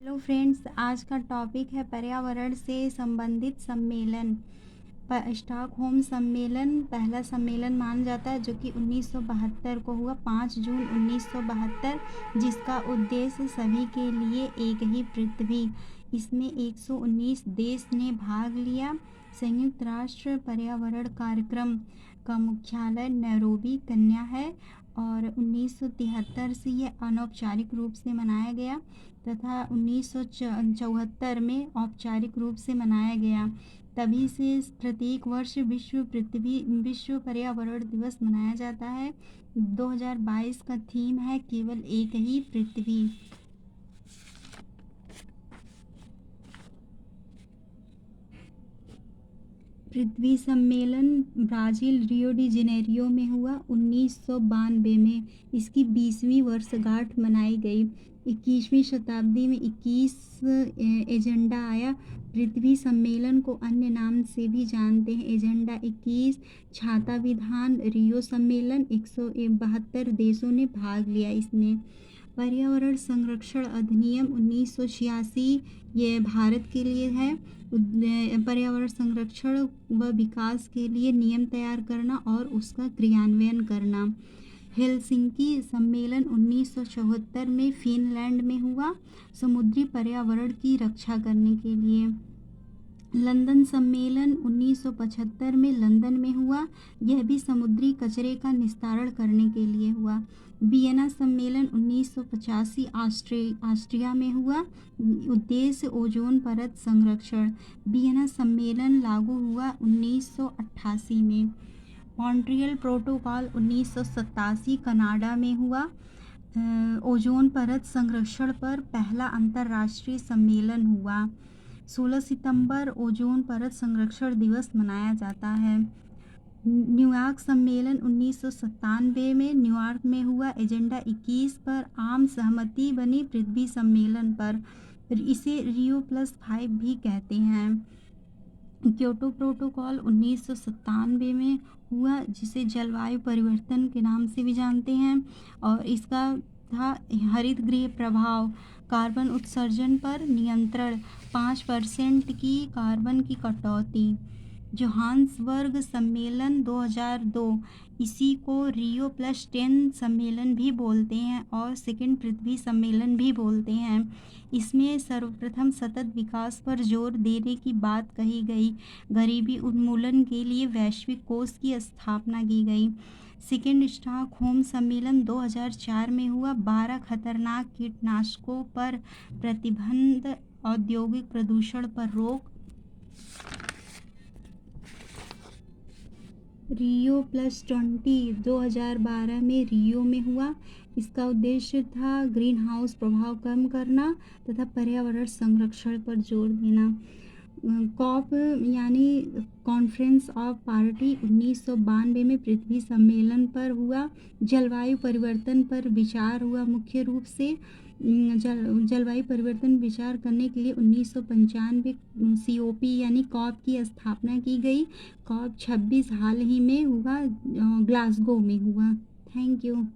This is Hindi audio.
हेलो फ्रेंड्स, आज का टॉपिक है पर्यावरण से संबंधित सम्मेलन। स्टॉकहोम सम्मेलन पहला सम्मेलन माना जाता है जो कि 1972 को हुआ, 5 जून 1972, जिसका उद्देश्य सभी के लिए एक ही पृथ्वी। इसमें 119 देश ने भाग लिया। संयुक्त राष्ट्र पर्यावरण कार्यक्रम का मुख्यालय नैरोबी, केन्या है और 1973 से यह अनौपचारिक रूप से मनाया गया तथा 1974 में औपचारिक रूप से मनाया गया। तभी से प्रत्येक वर्ष विश्व पर्यावरण दिवस मनाया जाता है। 2022 का थीम है केवल एक ही पृथ्वी। पृथ्वी सम्मेलन ब्राज़ील रियो डी जेनेरियो में हुआ 1992 में। इसकी 20वीं वर्षगांठ मनाई गई। 21वीं शताब्दी में 21 एजेंडा आया। पृथ्वी सम्मेलन को अन्य नाम से भी जानते हैं। एजेंडा 21 छाता विधान रियो सम्मेलन, 172 देशों ने भाग लिया इसमें। पर्यावरण संरक्षण अधिनियम 1986 ये भारत के लिए है। पर्यावरण संरक्षण व विकास के लिए नियम तैयार करना और उसका क्रियान्वयन करना। हेलसिंकी सम्मेलन 1974 में फिनलैंड में हुआ, समुद्री पर्यावरण की रक्षा करने के लिए। लंदन सम्मेलन 1975 में लंदन में हुआ, यह भी समुद्री कचरे का निस्तारण करने के लिए हुआ। वियना सम्मेलन 1985 ऑस्ट्रिया में हुआ, उद्देश्य ओजोन परत संरक्षण। वियना सम्मेलन लागू हुआ 1988 में। मॉन्ट्रियल प्रोटोकॉल 1987 कनाडा में हुआ। ओजोन परत संरक्षण पर पहला अंतर्राष्ट्रीय सम्मेलन हुआ। 16 सितंबर ओजोन परत संरक्षण दिवस मनाया जाता है। न्यूयॉर्क सम्मेलन 1997 में न्यूयॉर्क में हुआ। एजेंडा 21 पर आम सहमति बनी पृथ्वी सम्मेलन पर। इसे रियो+5 भी कहते हैं। क्योटो प्रोटोकॉल 1997 में हुआ, जिसे जलवायु परिवर्तन के नाम से भी जानते हैं, और इसका था हरित गृह प्रभाव, कार्बन उत्सर्जन पर नियंत्रण, 5% की कार्बन की कटौती। जोहान्सबर्ग सम्मेलन 2002, इसी को रियो+10 सम्मेलन भी बोलते हैं और सेकंड पृथ्वी सम्मेलन भी बोलते हैं। इसमें सर्वप्रथम सतत विकास पर जोर देने की बात कही गई। गरीबी उन्मूलन के लिए वैश्विक कोष की स्थापना की गई। सेकेंड स्टॉकहोम सम्मेलन 2004 में हुआ। 12 खतरनाक कीटनाशकों पर प्रतिबंध, औद्योगिक प्रदूषण पर रोक। रियो+20 2012 में रियो में हुआ। इसका उद्देश्य था ग्रीन हाउस प्रभाव कम करना तथा पर्यावरण संरक्षण पर जोर देना। कॉप यानी कॉन्फ्रेंस ऑफ पार्टी 1992 में पृथ्वी सम्मेलन पर हुआ। जलवायु परिवर्तन पर विचार हुआ। मुख्य रूप से जलवायु परिवर्तन विचार करने के लिए 1995 COP यानी कॉप की स्थापना की गई। कॉप 26 हाल ही में हुआ, ग्लासगो में हुआ। Thank you.